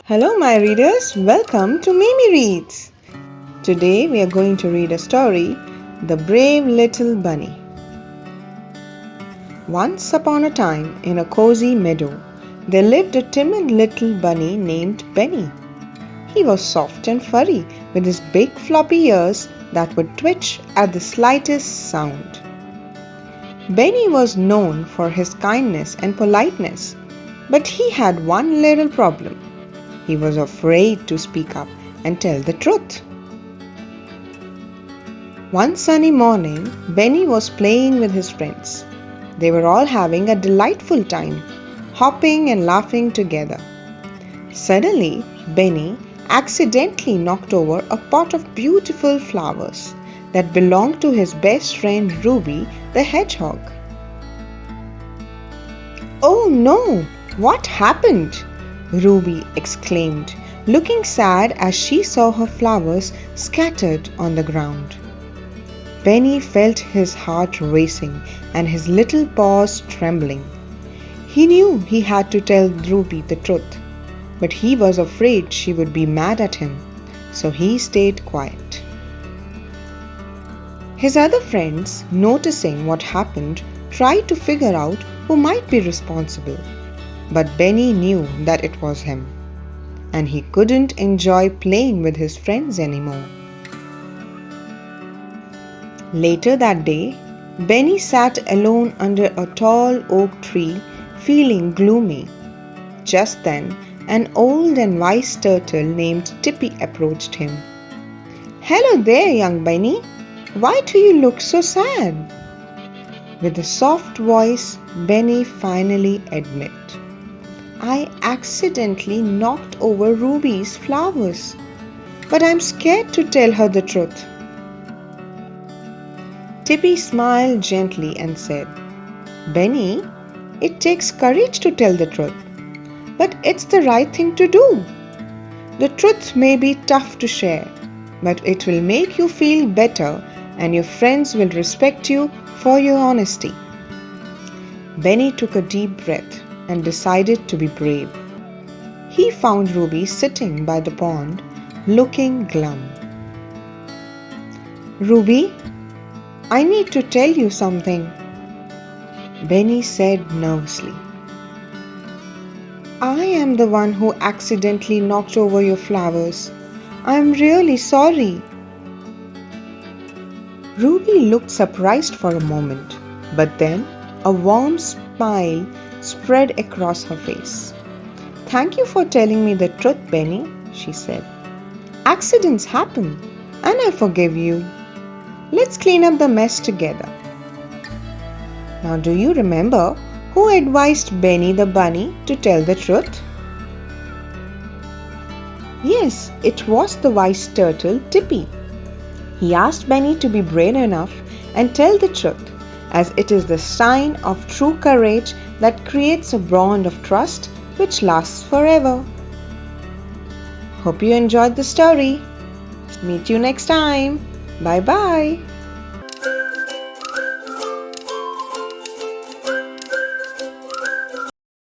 Hello my readers, welcome to MeeMeereads. Today we are going to read a story, The Brave Little Bunny. Once upon a time, in a cozy meadow, there lived a timid little bunny named Benny. He was soft and furry with his big floppy ears that would twitch at the slightest sound. Benny was known for his kindness and politeness, but he had one little problem. He was afraid to speak up and tell the truth. One sunny morning, Benny was playing with his friends. They were all having a delightful time, hopping and laughing together. Suddenly, Benny accidentally knocked over a pot of beautiful flowers that belonged to his best friend Ruby the hedgehog. "Oh no! What happened?" Ruby exclaimed, looking sad as she saw her flowers scattered on the ground. Benny felt his heart racing and his little paws trembling. He knew he had to tell Ruby the truth, but he was afraid she would be mad at him, so he stayed quiet. His other friends, noticing what happened, tried to figure out who might be responsible. But Benny knew that it was him, and he couldn't enjoy playing with his friends anymore. Later that day, Benny sat alone under a tall oak tree, feeling gloomy. Just then, an old and wise turtle named Tippy approached him. "Hello there, young Benny. Why do you look so sad?" With a soft voice, Benny finally admitted, "I accidentally knocked over Ruby's flowers, but I'm scared to tell her the truth." Tippy smiled gently and said, "Benny, it takes courage to tell the truth, but it's the right thing to do. The truth may be tough to share, but it will make you feel better and your friends will respect you for your honesty." Benny took a deep breath and decided to be brave. He found Ruby sitting by the pond, looking glum. "Ruby, I need to tell you something," Benny said nervously. "I am the one who accidentally knocked over your flowers. I'm really sorry." Ruby looked surprised for a moment, but then a warm smile spread across her face. "Thank you for telling me the truth, Benny," she said. "Accidents happen, and I forgive you. Let's clean up the mess together." Now, do you remember who advised Benny the bunny to tell the truth? Yes, it was the wise turtle Tippy. He asked Benny to be brave enough and tell the truth, as it is the sign of true courage that creates a bond of trust which lasts forever. Hope you enjoyed the story. Meet you next time. Bye bye.